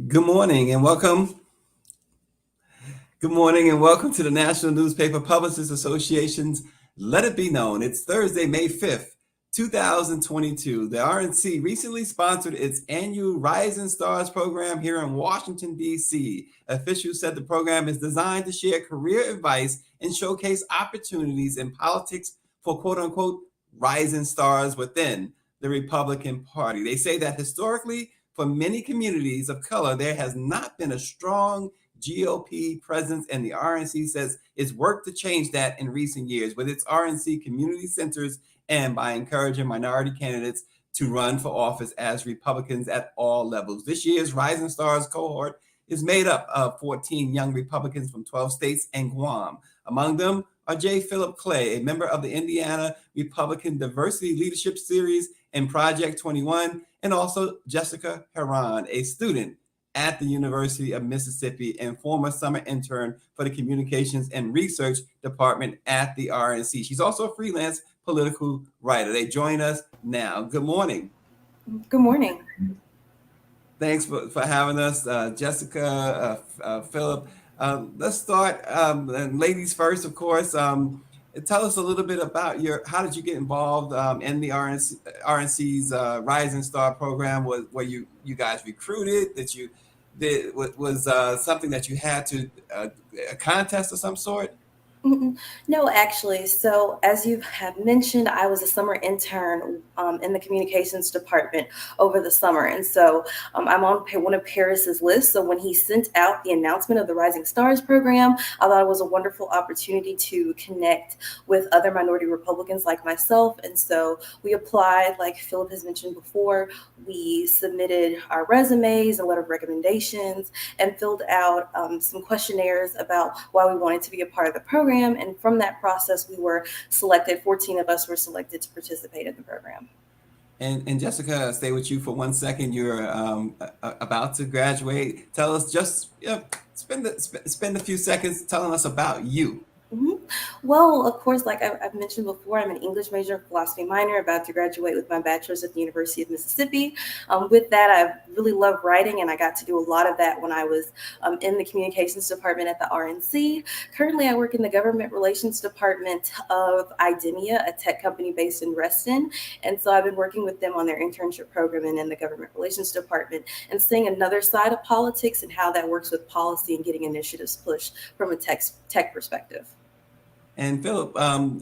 Good morning and welcome. Good morning and welcome to the National Newspaper Publishers Association's Let It Be Known. It's Thursday, May 5th, 2022. The RNC recently sponsored its annual Rising Stars program here in Washington, D.C. Officials said the program is designed to share career advice and showcase opportunities in politics for quote unquote rising stars within the Republican Party. They say that historically, for many communities of color, there has not been a strong GOP presence, and the RNC says it's worked to change that in recent years with its RNC community centers and by encouraging minority candidates to run for office as Republicans at all levels. This year's Rising Stars cohort is made up of 14 young Republicans from 12 states and Guam. Among them are J. Philip Clay, a member of the Indiana Republican Diversity Leadership Series and Project 21, and also Jessica Herron, a student at the University of Mississippi and former summer intern for the Communications and Research Department at the RNC. She's also a freelance political writer. They join us now. Good morning. Good morning. Thanks for having us, Jessica, Philip. Let's start, and ladies first, of course. Tell us a little bit about how did you get involved in the RNC's Rising Star program? Were you guys recruited? Was something that you had to a contest of some sort? No, actually. So, as you have mentioned, I was a summer intern in the communications department over the summer. And so I'm on one of Paris's lists. So, when he sent out the announcement of the Rising Stars program, I thought it was a wonderful opportunity to connect with other minority Republicans like myself. And so we applied, like Philip has mentioned before, we submitted our resumes and letter of recommendations and filled out some questionnaires about why we wanted to be a part of the program. And from that process, we were selected. 14 of us were selected to participate in the program. And Jessica, stay with you for 1 second. You're about to graduate. Tell us spend a few seconds telling us about you. Mm-hmm. Well, of course, like I've mentioned before, I'm an English major, philosophy minor, about to graduate with my bachelor's at the University of Mississippi. With that, I really love writing, and I got to do a lot of that when I was in the communications department at the RNC. Currently, I work in the government relations department of IDEMIA, a tech company based in Reston. And so I've been working with them on their internship program and in the government relations department and seeing another side of politics and how that works with policy and getting initiatives pushed from a tech perspective. And Philip,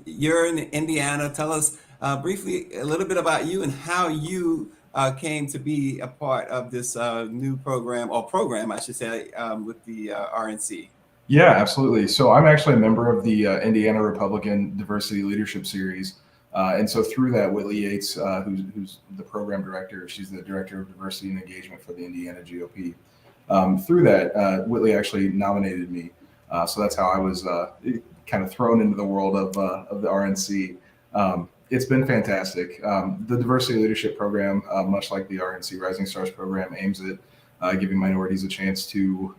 you're in Indiana. Tell us briefly a little bit about you and how you came to be a part of this new program, I should say, with the RNC. Yeah, absolutely. So I'm actually a member of the Indiana Republican Diversity Leadership Series. And so through that, Whitley Yates, who's the program director, she's the director of diversity and engagement for the Indiana GOP. Through that, Whitley actually nominated me. So that's how I was kind of thrown into the world of the RNC. It's been fantastic. The diversity leadership program, much like the RNC Rising Stars program, aims at giving minorities a chance to,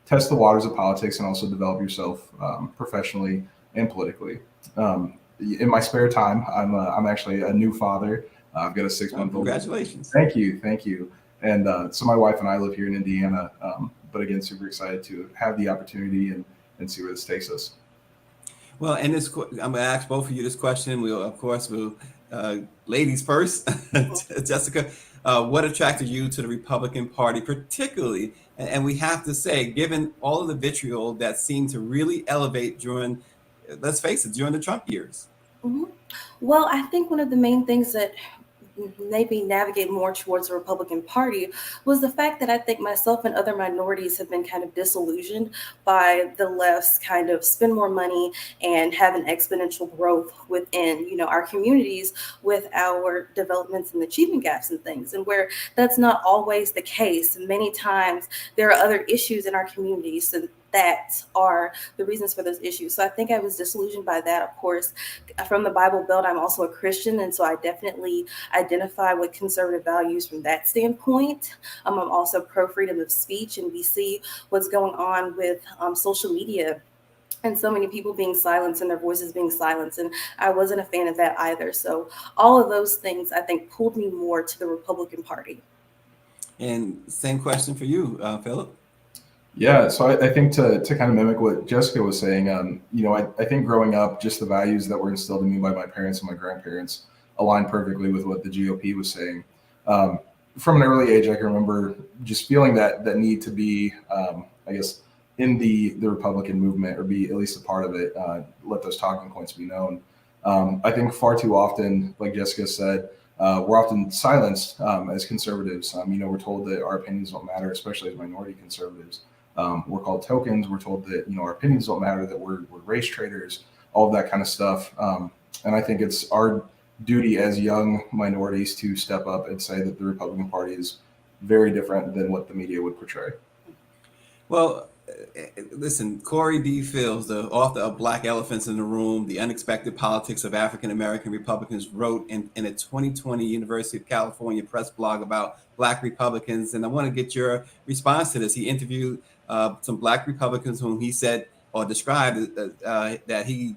test the waters of politics and also develop yourself professionally and politically. In my spare time, I'm actually a new father. I've got a 6-month-old. Congratulations! Thank you. And so my wife and I live here in Indiana. But again, super excited to have the opportunity and see where this takes us. Well, and I'm going to ask both of you this question. We'll ladies first. Jessica, what attracted you to the Republican Party particularly? And we have to say, given all of the vitriol that seemed to really elevate during, let's face it, during the Trump years. Mm-hmm. Well, I think one of the main things that maybe navigate more towards the Republican Party was the fact that I think myself and other minorities have been kind of disillusioned by the left's kind of spend more money and have an exponential growth within, our communities with our developments and achievement gaps and things. And where that's not always the case, many times there are other issues in our communities that are the reasons for those issues. So I think I was disillusioned by that. Of course, from the Bible Belt, I'm also a Christian, and so I definitely identify with conservative values from that standpoint. I'm also pro freedom of speech, and we see what's going on with social media and so many people being silenced and their voices being silenced. And I wasn't a fan of that either. So all of those things, I think, pulled me more to the Republican Party. And same question for you, Philip. Yeah, so I think to kind of mimic what Jessica was saying, I think growing up, just the values that were instilled in me by my parents and my grandparents aligned perfectly with what the GOP was saying. Um, from an early age, I can remember just feeling that need to be, I guess, in the Republican movement or be at least a part of it. Let those talking points be known. I think far too often, like Jessica said, we're often silenced as conservatives. We're told that our opinions don't matter, especially as minority conservatives. We're called tokens. We're told that our opinions don't matter, that we're race traders, all of that kind of stuff. And I think it's our duty as young minorities to step up and say that the Republican Party is very different than what the media would portray. Well, listen, Corey D. Fields, the author of Black Elephants in the Room, The Unexpected Politics of African American Republicans, wrote in a 2020 University of California press blog about Black Republicans. And I want to get your response to this. He interviewed some Black Republicans whom he said or described that he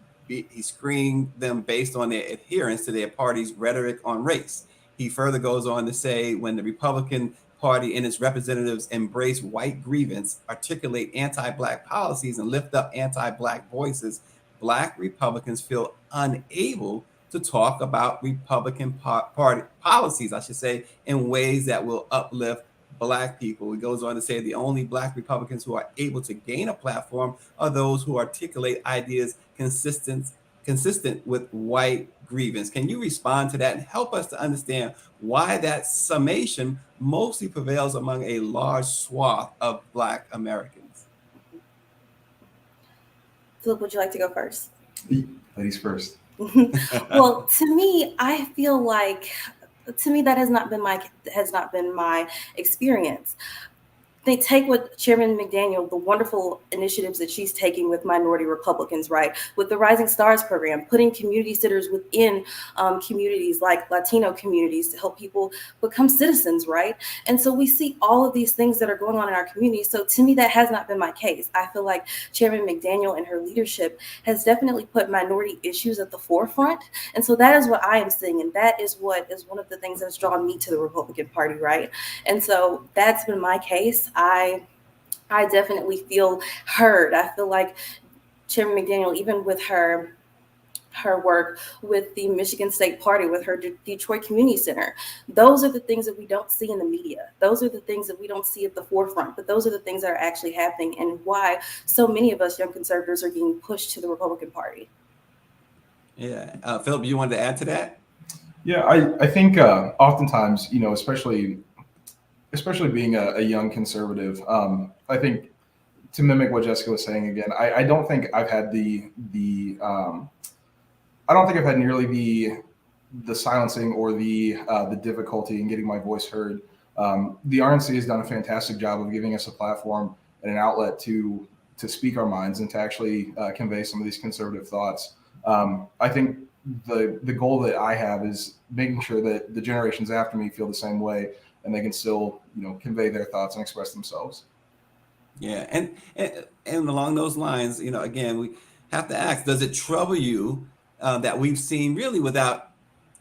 screened them based on their adherence to their party's rhetoric on race. He further goes on to say when the Republican Party and its representatives embrace white grievance, articulate anti-Black policies, and lift up anti-Black voices, Black Republicans feel unable to talk about Republican Party policies, I should say, in ways that will uplift Black people. He goes on to say the only Black Republicans who are able to gain a platform are those who articulate ideas consistent with white grievance. Can you respond to that and help us to understand why that summation mostly prevails among a large swath of Black Americans? Philip, would you like to go first? Ladies first. Well, to me, I feel like that has not been my experience. They take what Chairman McDaniel, the wonderful initiatives that she's taking with minority Republicans, right? With the Rising Stars program, putting community sitters within communities like Latino communities to help people become citizens, right? And so we see all of these things that are going on in our community. So to me, that has not been my case. I feel like Chairman McDaniel and her leadership has definitely put minority issues at the forefront. And so that is what I am seeing. And that is what is one of the things that's drawn me to the Republican Party, right? And so that's been my case. I definitely feel heard. I feel like Chairman McDaniel, even with her work with the Michigan State Party, with her Detroit Community Center, those are the things that we don't see in the media. Those are the things that we don't see at the forefront, but those are the things that are actually happening and why so many of us young conservatives are being pushed to the Republican Party. Yeah. Philip, you wanted to add to that? Yeah, I think oftentimes, especially being a young conservative, I think to mimic what Jessica was saying again, I don't think I've had I don't think I've had nearly the silencing or the difficulty in getting my voice heard. The RNC has done a fantastic job of giving us a platform and an outlet to speak our minds and to actually convey some of these conservative thoughts. I think the goal that I have is making sure that the generations after me feel the same way and they can still, convey their thoughts and express themselves. Yeah, and along those lines, again, we have to ask: does it trouble you that we've seen really without,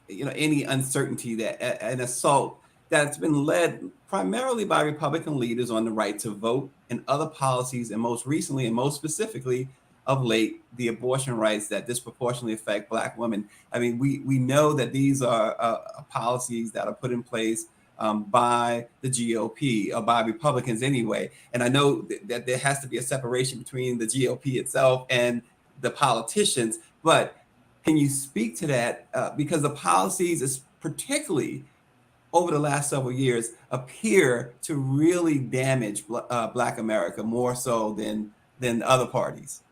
any uncertainty that an assault that's been led primarily by Republican leaders on the right to vote and other policies, and most recently and most specifically of late, the abortion rights that disproportionately affect Black women? I mean, we know that these are policies that are put in place by the GOP or by Republicans anyway. And I know that there has to be a separation between the GOP itself and the politicians. But can you speak to that? Because the policies, is particularly over the last several years, appear to really damage Black America more so than other parties.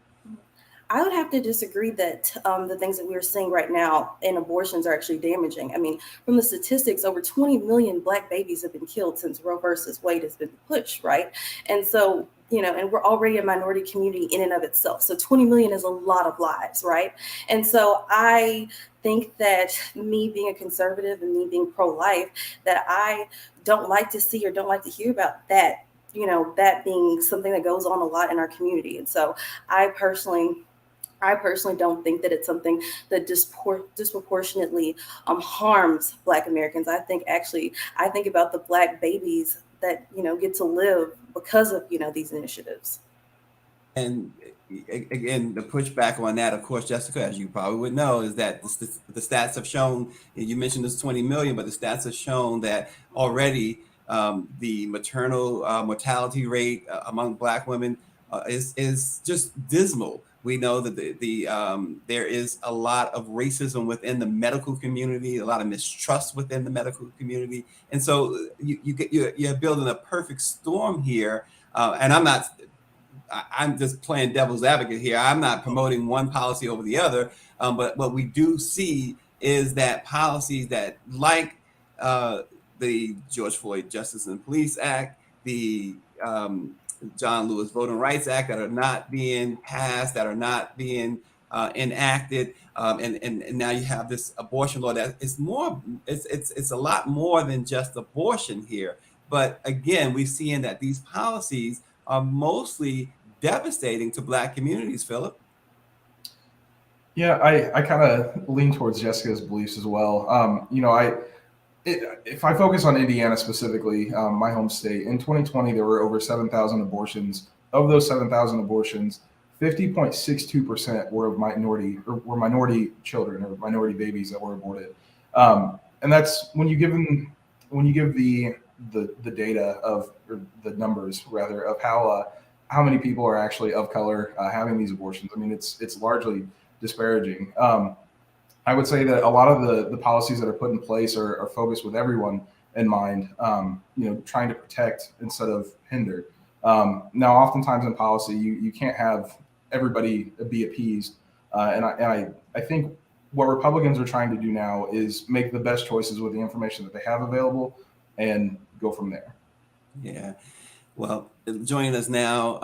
I would have to disagree that the things that we're seeing right now in abortions are actually damaging. I mean, from the statistics, over 20 million Black babies have been killed since Roe versus Wade has been pushed, right? And so, and we're already a minority community in and of itself. So 20 million is a lot of lives, right? And so I think that me being a conservative and me being pro-life, that I don't like to see or don't like to hear about that, that being something that goes on a lot in our community. And so I personally don't think that it's something that disproportionately harms Black Americans. I think about the Black babies that get to live because of these initiatives. And again, the pushback on that, of course, Jessica, as you probably would know, is that the stats have shown, you mentioned this 20 million, but the stats have shown that already the maternal mortality rate among Black women is just dismal. We know that there is a lot of racism within the medical community, a lot of mistrust within the medical community, and so you're building a perfect storm here. And I'm just playing devil's advocate here. I'm not promoting one policy over the other, but what we do see is that policies that, like the George Floyd Justice and Police Act, the John Lewis Voting Rights Act, that are not being passed, that are not being enacted, and now you have this abortion law that is more. It's a lot more than just abortion here. But again, we're seeing that these policies are mostly devastating to Black communities, Philip. Yeah, I kind of lean towards Jessica's beliefs as well. If I focus on Indiana specifically, my home state, in 2020, there were over 7,000 abortions. Of those 7,000 abortions, 50.62% were of minority children or minority babies that were aborted. And that's when you give the data of, or the numbers rather, of how many people are actually of color having these abortions. I mean, it's largely disparaging. I would say that a lot of the policies that are put in place are focused with everyone in mind, trying to protect instead of hinder. Now, oftentimes in policy, you can't have everybody be appeased. And I think what Republicans are trying to do now is make the best choices with the information that they have available and go from there. Yeah. Well, joining us now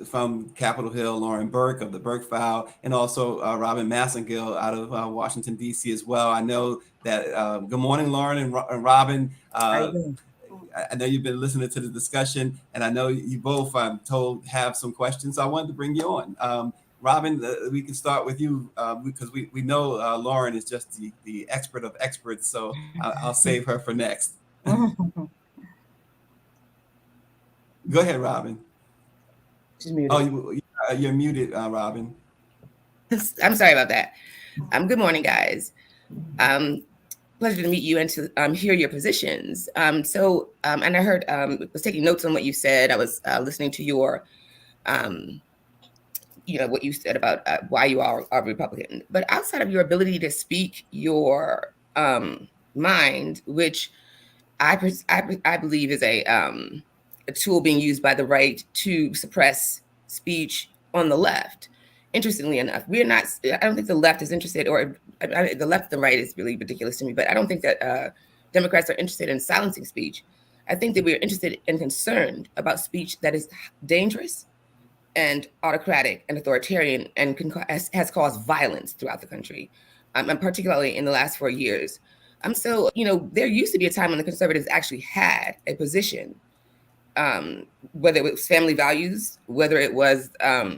from Capitol Hill, Lauren Burke of the Burke File, and also Robin Massengill out of Washington, D.C. as well. I know that, good morning, Lauren and Robin. How you doing? I know you've been listening to the discussion, and I know you both, I'm told, have some questions. So I wanted to bring you on. Robin, we can start with you because we know Lauren is just the expert of experts, so I'll save her for next. Go ahead, Robin. She's muted. Oh, you're muted, Robin. I'm sorry about that. Good morning, guys. Pleasure to meet you and to hear your positions. And I heard, was taking notes on what you said. I was listening to your, what you said about why you are Republican. But outside of your ability to speak your mind, which I believe is a tool being used by the right to suppress speech on the left. Interestingly enough, I don't think the left is interested, or the left and the right is really ridiculous to me, but I don't think that Democrats are interested in silencing speech. I think that we're interested and concerned about speech that is dangerous and autocratic and authoritarian and has caused violence throughout the country, and particularly in the last 4 years. So, there used to be a time when the conservatives actually had a position, whether it was family values, whether it was, they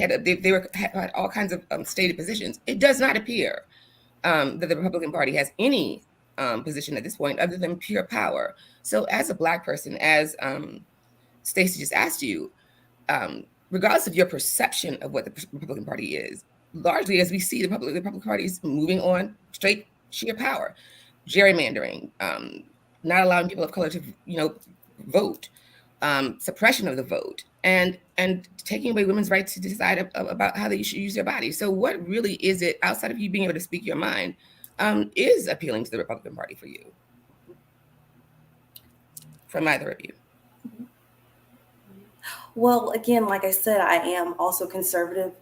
had all kinds of stated positions. It does not appear that the Republican Party has any position at this point other than pure power. So as a Black person, as Stacey just asked you, regardless of your perception of what the Republican Party is, largely as we see the Republican Party is moving on straight sheer power, gerrymandering, not allowing people of color to, vote, suppression of the vote, and taking away women's rights to decide about how they should use their bodies. So what really is it, outside of you being able to speak your mind, is appealing to the Republican Party for you? From either of you. Well, again, like I said, I am also conservative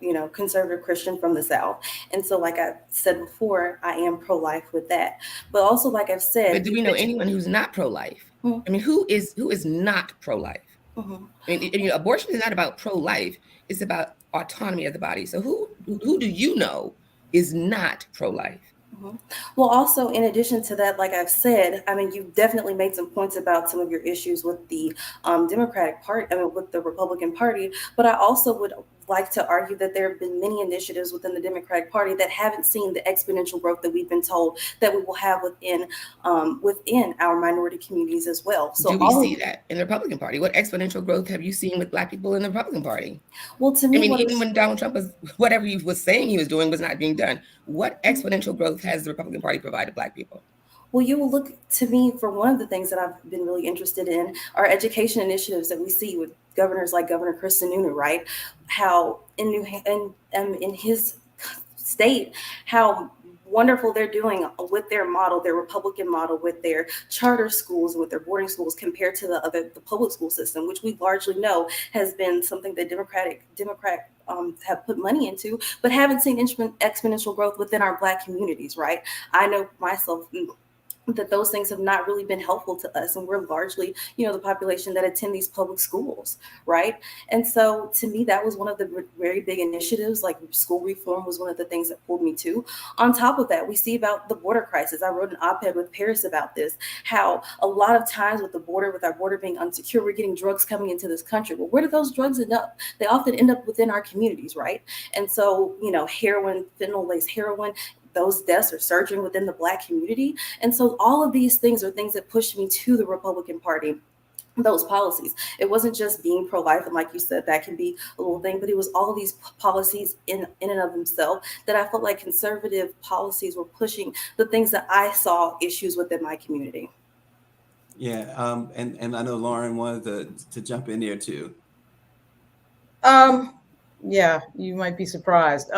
Christian from the South. And so, like I said before, I am pro-life with that. But also, like I've said. But do we know anyone who's not pro-life? Mm-hmm. I mean, who is not pro-life? Mm-hmm. I mean, abortion is not about pro-life. It's about autonomy of the body. So who do you know is not pro-life? Mm-hmm. Well, also, in addition to that, like I've said, I mean, you definitely made some points about some of your issues with the Democratic Party, with the Republican Party. But I also would like to argue that there have been many initiatives within the Democratic Party that haven't seen the exponential growth that we've been told that we will have within our minority communities as well. So do we see that in the Republican Party? What exponential growth have you seen with Black people in the Republican Party? Well, to me, I mean, even when Donald Trump was, whatever he was saying he was doing was not being done. What exponential growth has the Republican Party provided Black people? Well, you will look to me for one of the things that I've been really interested in are education initiatives that we see with governors like Governor Chris Sununu, right? How in his state, how wonderful they're doing with their model, their Republican model, with their charter schools, with their boarding schools, compared to the public school system, which we largely know has been something that Democrat have put money into, but haven't seen exponential growth within our Black communities, right? I know myself that those things have not really been helpful to us, and we're largely, the population that attend these public schools, right? And so to me, that was one of the very big initiatives. Like school reform was one of the things that pulled me to. On top of that, we see about the border crisis. I wrote an op-ed with Paris about this, how a lot of times with our border being unsecure, we're getting drugs coming into this country. Well, where do those drugs end up? They often end up within our communities, right? And so, heroin, fentanyl-laced heroin, those deaths are surging within the Black community. And so all of these things are things that pushed me to the Republican Party, those policies. It wasn't just being pro-life, and like you said, that can be a little thing, but it was all of these policies in and of themselves that I felt like conservative policies were pushing the things that I saw issues within my community. Yeah, and I know Lauren wanted to jump in there too. Yeah, you might be surprised.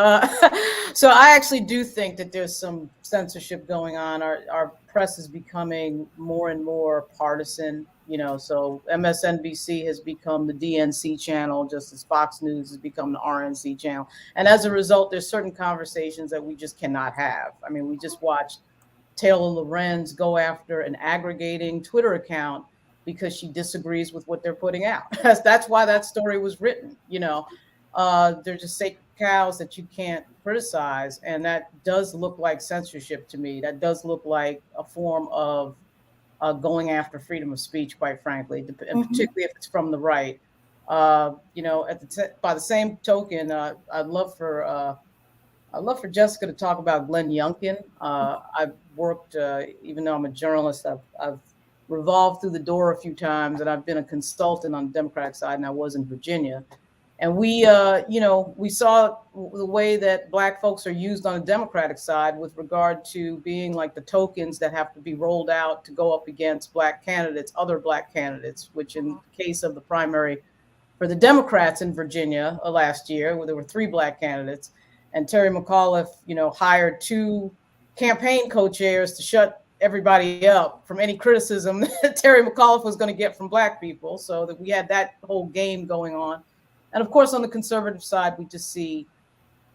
So I actually do think that there's some censorship going on. Our press is becoming more and more partisan, so MSNBC has become the DNC channel, just as Fox News has become the RNC channel. And as a result, there's certain conversations that we just cannot have. I mean, we just watched Taylor Lorenz go after an aggregating Twitter account because she disagrees with what they're putting out. That's why that story was written, They're just sacred cows that you can't criticize. And that does look like censorship to me. That does look like a form of going after freedom of speech, quite frankly, and particularly if it's from the right. By the same token, I'd love for Jessica to talk about Glenn Youngkin. I've worked, even though I'm a journalist, I've revolved through the door a few times, and I've been a consultant on the Democratic side, and I was in Virginia. And we saw the way that Black folks are used on the Democratic side with regard to being like the tokens that have to be rolled out to go up against other Black candidates, which in the case of the primary for the Democrats in Virginia last year, where there were 3 Black candidates, and Terry McAuliffe, hired 2 campaign co-chairs to shut everybody up from any criticism that Terry McAuliffe was going to get from Black people, so that we had that whole game going on. And of course, on the conservative side, we just see,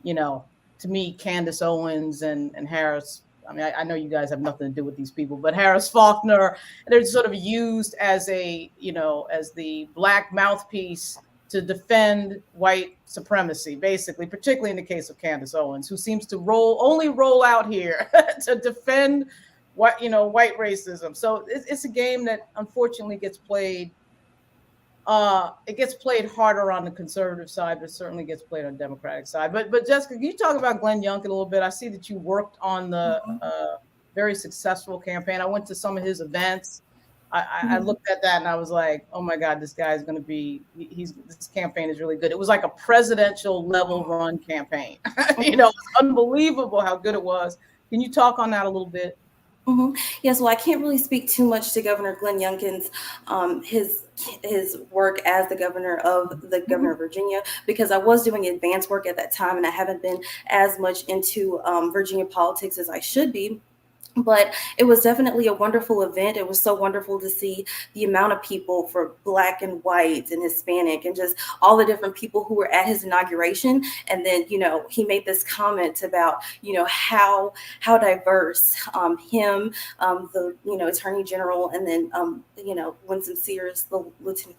to me, Candace Owens and Harris. I mean, I know you guys have nothing to do with these people, but Harris Faulkner, they're sort of used as as the Black mouthpiece to defend white supremacy, basically, particularly in the case of Candace Owens, who seems to only roll out here to defend white racism. So it's a game that unfortunately gets played. It gets played harder on the conservative side, but certainly gets played on the Democratic side. But Jessica, can you talk about Glenn Youngkin a little bit? I see that you worked on the very successful campaign. I went to some of his events. I looked at that and I was like, oh my God, this guy is going to be, this campaign is really good. It was like a presidential level run campaign. It's unbelievable how good it was. Can you talk on that a little bit? Yes, well, I can't really speak too much to Governor Glenn Youngkin's his work as the governor of Virginia, because I was doing advanced work at that time, and I haven't been as much into Virginia politics as I should be. But it was definitely a wonderful event. It was so wonderful to see the amount of people for Black and white and Hispanic and just all the different people who were at his inauguration. And then, he made this comment about, how diverse him, the, Attorney General, and then, Winsome Sears, the Lieutenant,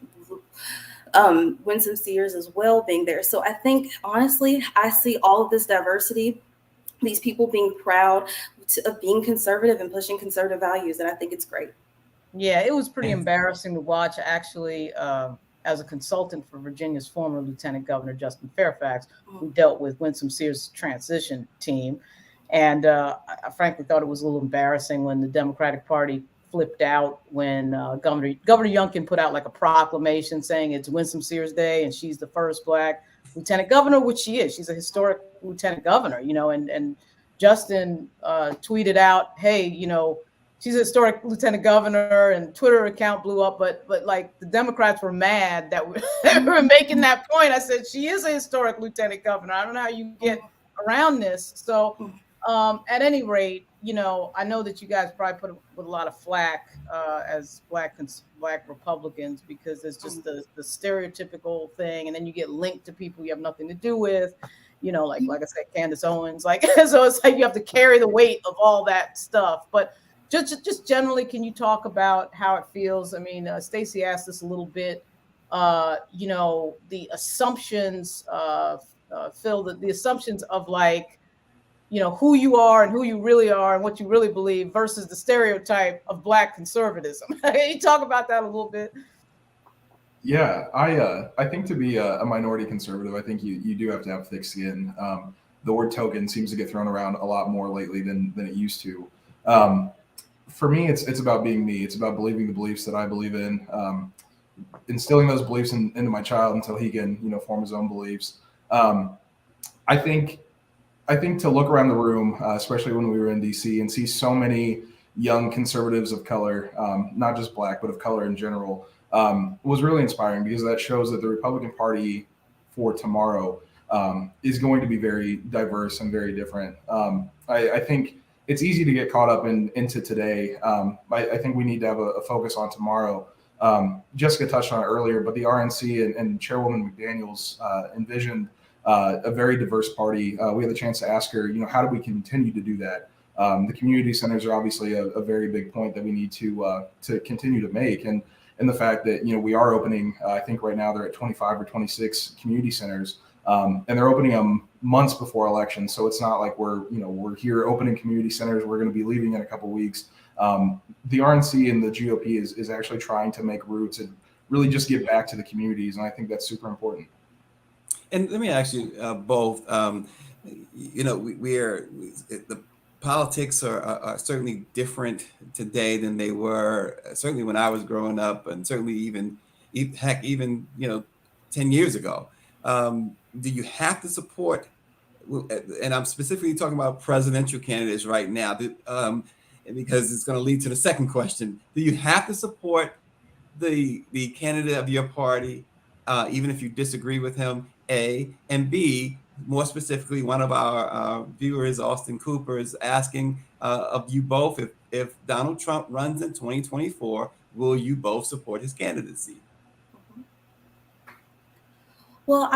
Winsome Sears as well being there. So I think, honestly, I see all of this diversity, these people being proud of being conservative and pushing conservative values, and I think it's great. Yeah, it was pretty embarrassing to watch. Actually, as a consultant for Virginia's former Lieutenant Governor Justin Fairfax, who dealt with Winsome Sears' transition team. And I frankly thought it was a little embarrassing when the Democratic Party flipped out when Governor Youngkin put out like a proclamation saying it's Winsome Sears Day and she's the first Black lieutenant governor, which she is. She's a historic lieutenant governor, and Justin tweeted out, hey, she's a historic lieutenant governor, and Twitter account blew up, but like the Democrats were mad that we were making that point. I said, she is a historic lieutenant governor. I don't know how you get around this. So at any rate, I know that you guys probably put with a lot of flack as Black Republicans, because there's just the stereotypical thing, and then you get linked to people you have nothing to do with, like I said, Candace Owens, so it's like you have to carry the weight of all that stuff. But just generally, can you talk about how it feels? I mean, Stacey asked us a little bit, the assumptions, Phil, the assumptions of like, who you are and who you really are and what you really believe versus the stereotype of Black conservatism. Can you talk about that a little bit? Yeah, I think to be a minority conservative, I think you do have to have thick skin. The word token seems to get thrown around a lot more lately than it used to. For me, it's about being me. It's about believing the beliefs that I believe in, instilling those beliefs into my child until he can, form his own beliefs. I think to look around the room, especially when we were in DC, and see so many young conservatives of color, not just Black, but of color in general, was really inspiring, because that shows that the Republican Party for tomorrow is going to be very diverse and very different. I think it's easy to get caught up into today. I think we need to have a focus on tomorrow. Jessica touched on it earlier, but the RNC and Chairwoman McDaniels envisioned a very diverse party. We had the chance to ask her, how do we continue to do that? The community centers are obviously a very big point that we need to continue to make. And the fact that, we are opening, I think right now they're at 25 or 26 community centers, and they're opening them months before elections. So it's not like we're here opening community centers, we're going to be leaving in a couple of weeks. The RNC and the GOP is actually trying to make roots and really just give back to the communities. And I think that's super important. And let me ask you both. The politics are certainly different today than they were certainly when I was growing up, and certainly even 10 years ago. Do you have to support? And I'm specifically talking about presidential candidates right now, because it's going to lead to the second question. Do you have to support the candidate of your party, even if you disagree with him? A, and B, more specifically, one of our viewers, Austin Cooper, is asking of you both, if Donald Trump runs in 2024, will you both support his candidacy? Well,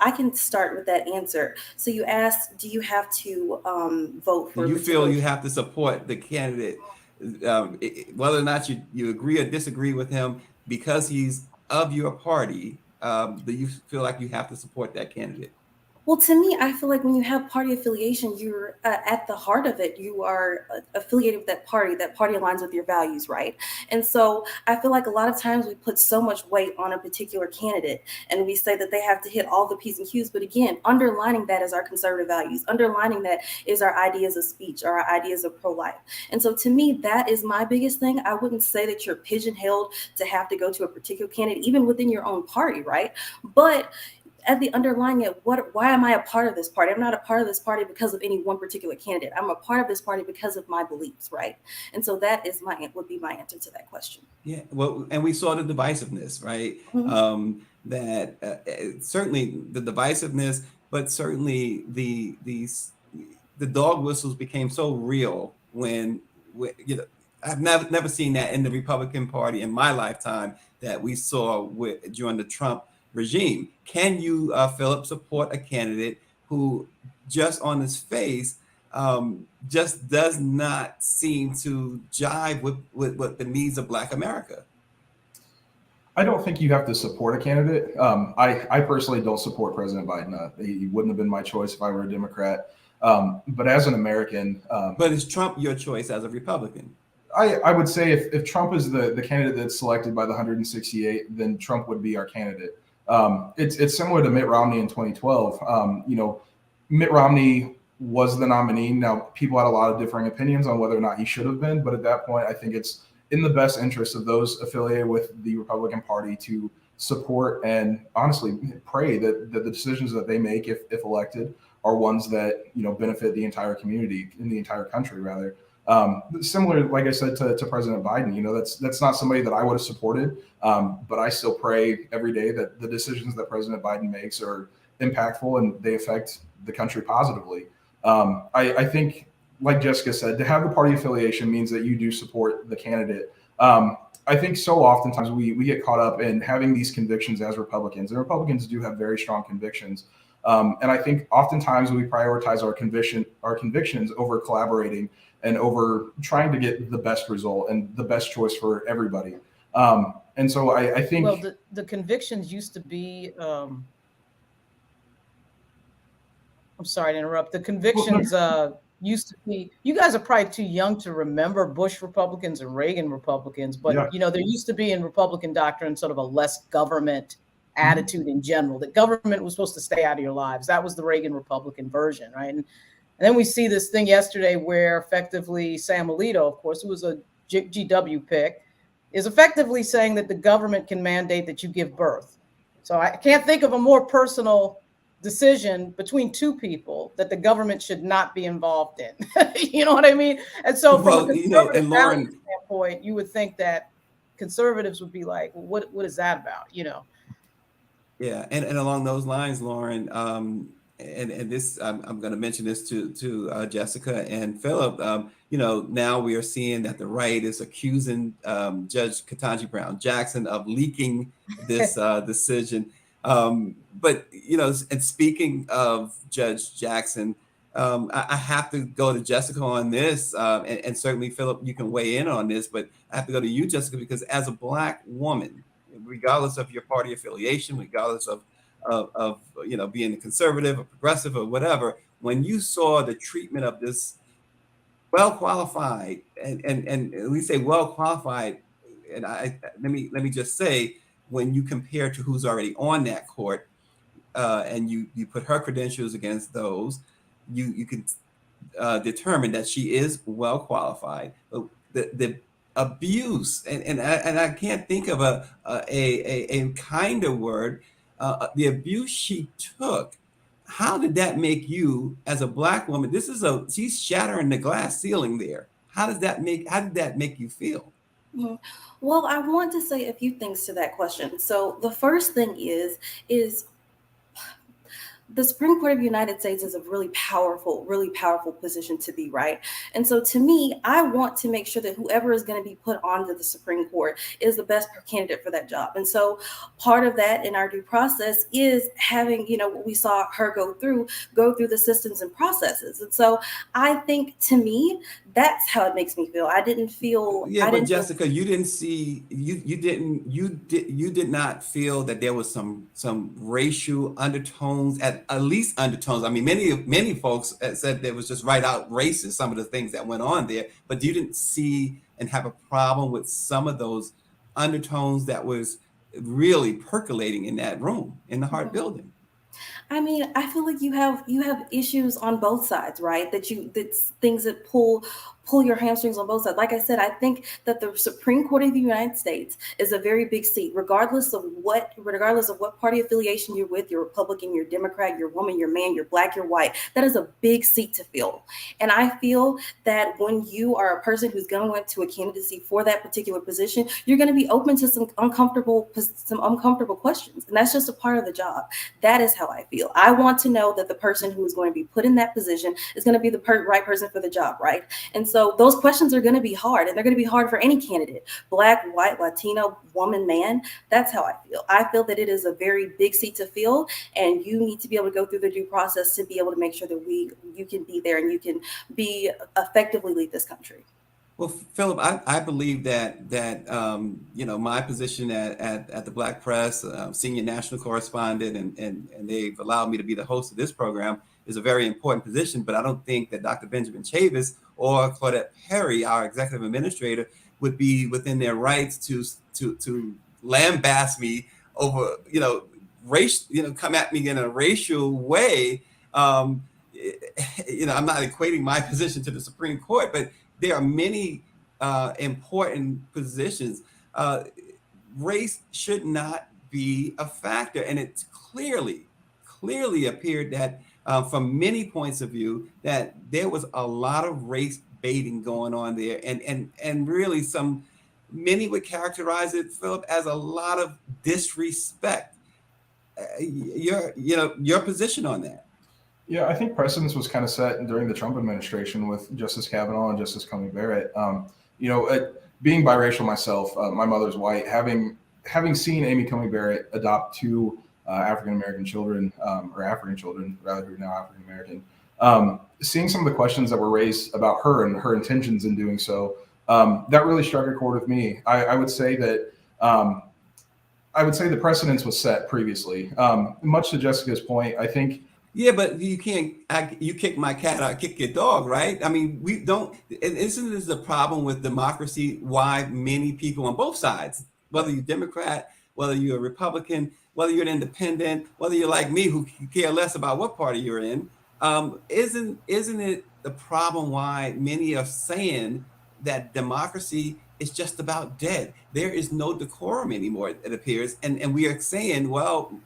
I can start with that answer. So you asked, do you have to vote for? Do you feel you have to support the candidate, whether or not you agree or disagree with him, because he's of your party? Do you feel like you have to support that candidate? Well, to me, I feel like when you have party affiliation, you're at the heart of it. You are affiliated with that party. That party aligns with your values, right? And so I feel like a lot of times we put so much weight on a particular candidate, and we say that they have to hit all the P's and Q's. But again, underlining that is our conservative values. Underlining that is our ideas of speech, or our ideas of pro-life. And so to me, that is my biggest thing. I wouldn't say that you're pigeonholed to have to go to a particular candidate, even within your own party, right? But at the underlying it, why am I a part of this party? I'm not a part of this party because of any one particular candidate. I'm a part of this party because of my beliefs, right? And so that is would be my answer to that question. Yeah, well, and we saw the divisiveness, right? Mm-hmm. Certainly the divisiveness, but certainly the dog whistles became so real when I've never seen that in the Republican Party in my lifetime that we saw during the Trump regime. Can you, Phillips, support a candidate who just on his face just does not seem to jive with the needs of Black America? I don't think you have to support a candidate. I personally don't support President Biden. He wouldn't have been my choice if I were a Democrat. But as an American... but is Trump your choice as a Republican? I would say if Trump is the candidate that's selected by the 168, then Trump would be our candidate. It's similar to Mitt Romney in 2012. Mitt Romney was the nominee. Now, people had a lot of differing opinions on whether or not he should have been, but at that point, I think it's in the best interest of those affiliated with the Republican Party to support and honestly pray that the decisions that they make, if elected, are ones that benefit the entire community in the entire country, rather. Similar, like I said, to President Biden, that's not somebody that I would have supported, but I still pray every day that the decisions that President Biden makes are impactful and they affect the country positively. I think, like Jessica said, to have the party affiliation means that you do support the candidate. I think so oftentimes we get caught up in having these convictions as Republicans, and Republicans do have very strong convictions. And I think oftentimes we prioritize our convictions over collaborating and over trying to get the best result and the best choice for everybody. And so I think, well, the convictions used to be, I'm sorry to interrupt. The convictions used to be, you guys are probably too young to remember Bush Republicans and Reagan Republicans, but there used to be in Republican doctrine sort of a less government attitude in general, that government was supposed to stay out of your lives. That was the Reagan Republican version, right? And then we see this thing yesterday where effectively Sam Alito, of course, who was a GW pick, is effectively saying that the government can mandate that you give birth. So I can't think of a more personal decision between two people that the government should not be involved in. You know what I mean? And so from a conservative standpoint, you would think that conservatives would be like, well, what is that about? Yeah, and along those lines, Lauren, and this I'm going to mention this to Jessica and Philip. Now we are seeing that the right is accusing Judge Ketanji Brown Jackson of leaking this decision. But and speaking of Judge Jackson, I have to go to Jessica on this, and certainly Philip, you can weigh in on this. But I have to go to you, Jessica, because as a Black woman, regardless of your party affiliation, regardless of being a conservative or progressive or whatever, when you saw the treatment of this well qualified and we say well qualified, and let me just say, when you compare to who's already on that court, and you put her credentials against those, you can determine that she is well qualified. The abuse, and I can't think of a kinder word. The abuse she took. How did that make you, as a Black woman? She's shattering the glass ceiling there. How did that make you feel? Mm-hmm. Well, I want to say a few things to that question. So the first thing is the Supreme Court of the United States is a really powerful position to be, right? And so to me, I want to make sure that whoever is going to be put onto the Supreme Court is the best candidate for that job. And so part of that in our due process is having, what we saw her go through the systems and processes. And so I think, to me, that's how it makes me feel. I didn't feel. Yeah, but Jessica, you did not feel that there was some racial undertones, at least undertones. I mean, many folks said there was just right out racist, some of the things that went on there, but you didn't see and have a problem with some of those undertones that was really percolating in that room, in the Hart building. I mean, I feel like you have issues on both sides, right? That's things that pull your hamstrings on both sides. Like I said, I think that the Supreme Court of the United States is a very big seat, regardless of what party affiliation you're with, you're Republican, you're Democrat, you're woman, you're man, you're Black, you're white. That is a big seat to fill. And I feel that when you are a person who's going to a candidacy for that particular position, you're going to be open to some uncomfortable questions. And that's just a part of the job. That is how I feel. I want to know that the person who is going to be put in that position is going to be the right person for the job, right? And so those questions are going to be hard, and they're going to be hard for any candidate, Black, white, Latino, woman, man. That's how I feel. I feel that it is a very big seat to fill, and you need to be able to go through the due process to be able to make sure that you can be there and you can be effectively lead this country. Well, Philip, I believe that my position at the Black Press, senior national correspondent, and they've allowed me to be the host of this program, is a very important position. But I don't think that Dr. Benjamin Chavis or Claudette Perry, our executive administrator, would be within their rights to lambast me over, race, come at me in a racial way. I'm not equating my position to the Supreme Court, but there are many important positions. Race should not be a factor, and it's clearly appeared that from many points of view that there was a lot of race baiting going on there, and really many would characterize it, Philip, as a lot of disrespect. Your position on that? Yeah, I think precedence was kind of set during the Trump administration with Justice Kavanaugh and Justice Coney Barrett. Being biracial myself, my mother's white, having seen Amy Coney Barrett adopt two African American children, or African children rather, who are now African American, seeing some of the questions that were raised about her and her intentions in doing so, that really struck a chord with me. I would say that the precedence was set previously. Much to Jessica's point, I think. Yeah, but you can't. You kick my cat, I kick your dog, right? I mean, we don't. Isn't this the problem with democracy? Why many people on both sides, whether you're Democrat, whether you're a Republican, whether you're an independent, whether you're like me, who care less about what party you're in, isn't it the problem why many are saying that democracy is just about dead? There is no decorum anymore, it appears, and we are saying, well,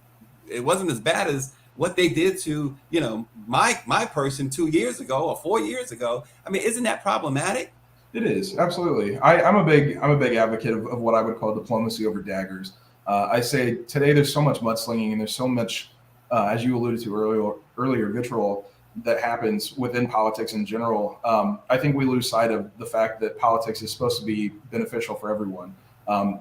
it wasn't as bad as what they did to, my person 2 years ago or 4 years ago. I mean, isn't that problematic? It is, absolutely. I'm a big advocate of what I would call diplomacy over daggers. I say today there's so much mudslinging and there's so much, as you alluded to earlier, vitriol that happens within politics in general. I think we lose sight of the fact that politics is supposed to be beneficial for everyone.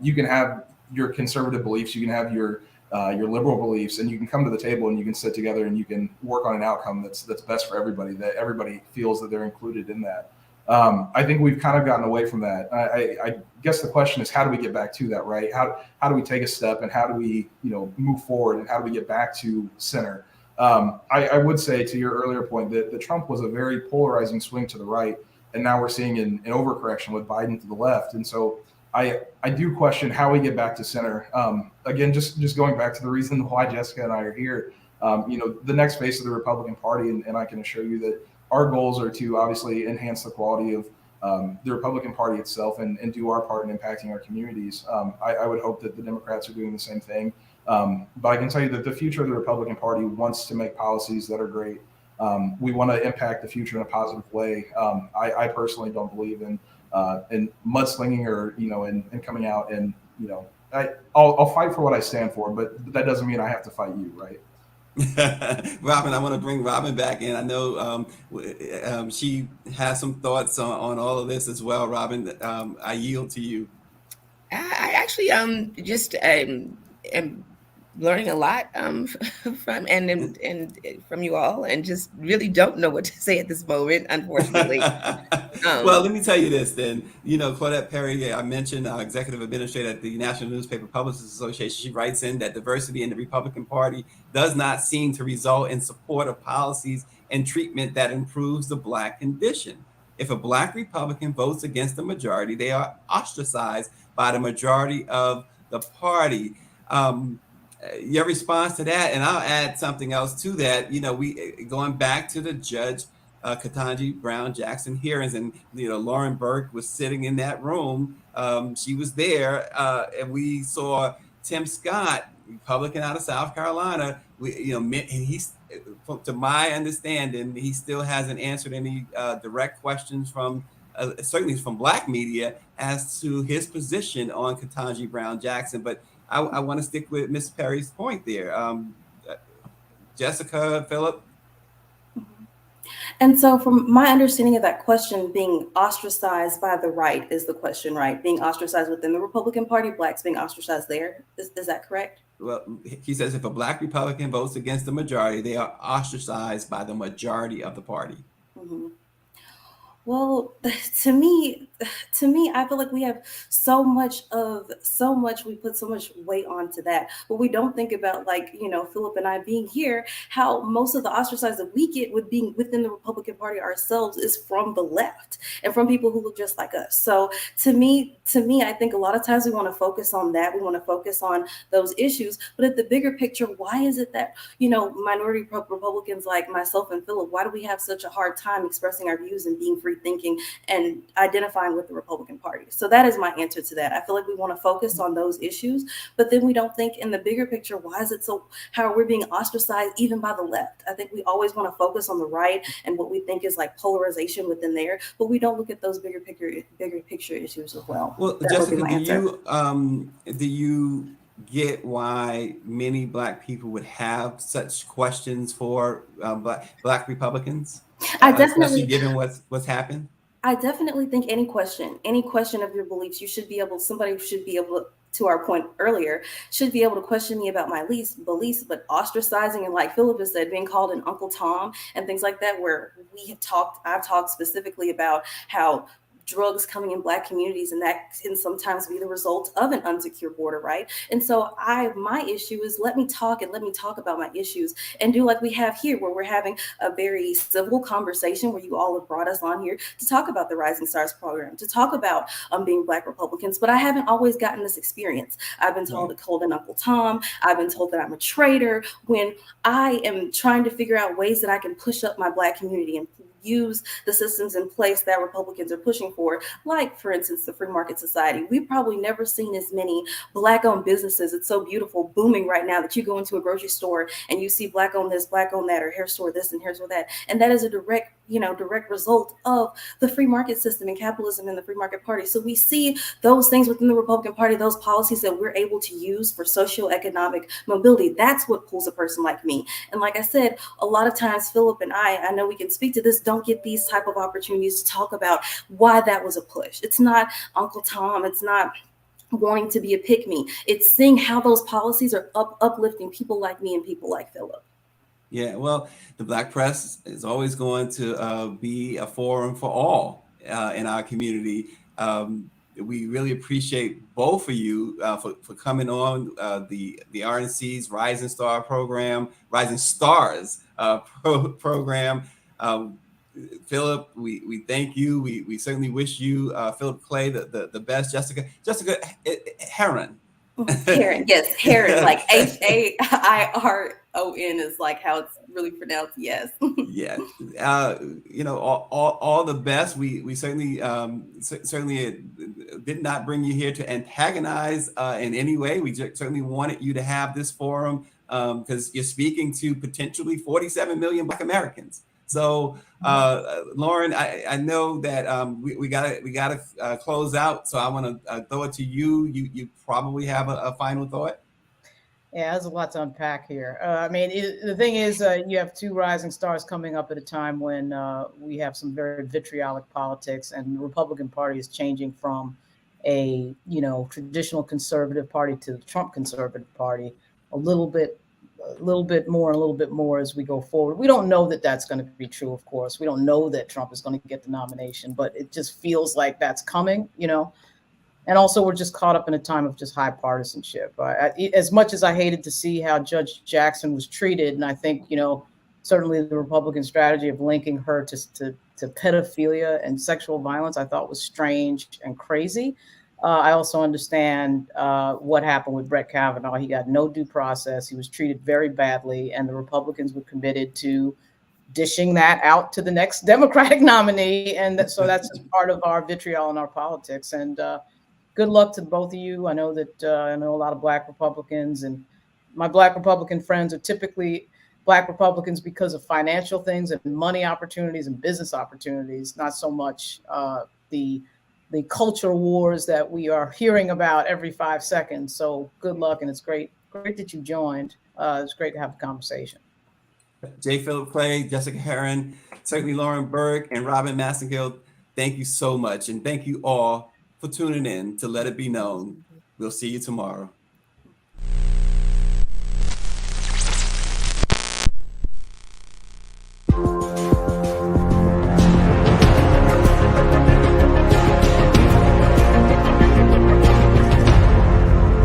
You can have your conservative beliefs, you can have your liberal beliefs, and you can come to the table and you can sit together and you can work on an outcome that's best for everybody, that everybody feels that they're included in that. I think we've kind of gotten away from that. I guess the question is, how do we get back to that, right? How do we take a step, and how do we, move forward, and how do we get back to center? I would say, to your earlier point, that Trump was a very polarizing swing to the right, and now we're seeing an overcorrection with Biden to the left. And so I do question how we get back to center. Again, just going back to the reason why Jessica and I are here, the next phase of the Republican Party, and I can assure you that our goals are to obviously enhance the quality of the Republican Party itself and do our part in impacting our communities. I would hope that the Democrats are doing the same thing. But I can tell you that the future of the Republican Party wants to make policies that are great. We want to impact the future in a positive way. I personally don't believe in mudslinging or, and coming out and, I'll fight for what I stand for, but that doesn't mean I have to fight you, right? Robin, I want to bring Robin back in. I know she has some thoughts on all of this as well. Robin, I yield to you. I actually just am learning a lot from from you all, and just really don't know what to say at this moment, unfortunately. Well, let me tell you this then. Claudette Perry, I mentioned, our executive administrator at the National Newspaper Publicists Association, she writes in that diversity in the Republican Party does not seem to result in support of policies and treatment that improves the Black condition. If a Black Republican votes against the majority, they are ostracized by the majority of the party. Your response to that, and I'll add something else to that. We going back to the Judge Ketanji Brown Jackson hearings, and Lauren Burke was sitting in that room. She was there, and we saw Tim Scott, Republican out of South Carolina. And he's, to my understanding, he still hasn't answered any direct questions from certainly from Black media as to his position on Ketanji Brown Jackson. But I want to stick with Ms. Perry's point there. Jessica, Philip? And so from my understanding of that question, being ostracized by the right is the question, right? Being ostracized within the Republican Party, Blacks being ostracized there. Is that correct? Well, he says if a Black Republican votes against the majority, they are ostracized by the majority of the party. Mm-hmm. Well, to me, to me, I feel like we have we put so much weight onto that, but we don't think about, like, Philip and I being here, how most of the ostracized that we get with being within the Republican Party ourselves is from the left and from people who look just like us. So to me, I think a lot of times we want to focus on that. We want to focus on those issues, but at the bigger picture, why is it that, minority Republicans like myself and Philip, why do we have such a hard time expressing our views and being free thinking and identifying with the Republican Party? So that is my answer to that. I feel like we want to focus on those issues, but then we don't think in the bigger picture, why is it so, how are we being ostracized even by the left? I think we always want to focus on the right and what we think is like polarization within there, but we don't look at those bigger picture issues as well. Well, That Jessica, would be my answer. do you get why many Black people would have such questions for Black Republicans? I definitely, especially given what's happened. I definitely think any question of your beliefs, somebody should be able to our point earlier, should be able to question me about my beliefs, but ostracizing and, like Philip has said, being called an Uncle Tom and things like that, where I've talked specifically about how drugs coming in Black communities, and that can sometimes be the result of an unsecure border, right? And so my issue is, let me talk about my issues and do like we have here, where we're having a very civil conversation, where you all have brought us on here to talk about the Rising Stars program, to talk about being Black Republicans. But I haven't always gotten this experience. I've been called an Uncle Tom. I've been told that I'm a traitor when I am trying to figure out ways that I can push up my Black community and use the systems in place that Republicans are pushing for, like, for instance, the free market society. We've probably never seen as many Black-owned businesses. It's so beautiful, booming right now, that you go into a grocery store and you see Black-owned this, Black-owned that, or hair store this and hair store that. And that is a direct result of the free market system and capitalism and the free market party. So we see those things within the Republican Party, those policies that we're able to use for socioeconomic mobility. That's what pulls a person like me. And like I said, a lot of times Philip and I know we can speak to this, don't get these type of opportunities to talk about why that was a push. It's not Uncle Tom. It's not wanting to be a pick me. It's seeing how those policies are uplifting people like me and people like Philip. Yeah, well, the Black press is always going to be a forum for all in our community. We really appreciate both of you for coming on the RNC's Rising Stars program. Philip, we thank you. We certainly wish you, Philip Clay, the best. Jessica Herron. Herron, yes, Herron, like Hairon is like how it's really pronounced. Yes. Yeah. All the best. We certainly did not bring you here to antagonize in any way. We certainly wanted you to have this forum because you're speaking to potentially 47 million Black Americans. So, Lauren, I know that we gotta close out. So I want to throw it to you. You probably have a final thought. Yeah, there's a lot to unpack here. The thing is, you have two rising stars coming up at a time when we have some very vitriolic politics, and the Republican Party is changing from a traditional conservative party to the Trump conservative party a little bit more as we go forward. We don't know that that's going to be true, of course. We don't know that Trump is going to get the nomination, but it just feels like that's coming, And also, we're just caught up in a time of just high partisanship. As much as I hated to see how Judge Jackson was treated, and I think, certainly the Republican strategy of linking her to pedophilia and sexual violence, I thought was strange and crazy. I also understand what happened with Brett Kavanaugh. He got no due process. He was treated very badly, and the Republicans were committed to dishing that out to the next Democratic nominee. And so that's just part of our vitriol in our politics. And good luck to both of you. I know that I know a lot of Black Republicans, and my Black Republican friends are typically Black Republicans because of financial things and money opportunities and business opportunities, not so much the culture wars that we are hearing about every 5 seconds. So good luck, and it's great that you joined. It's great to have a conversation. J. Philip Clay, Jessica Herron, certainly Lauren Berg, and Robin Massengill, thank you so much. And thank you all for tuning in to Let It Be Known. We'll see you tomorrow.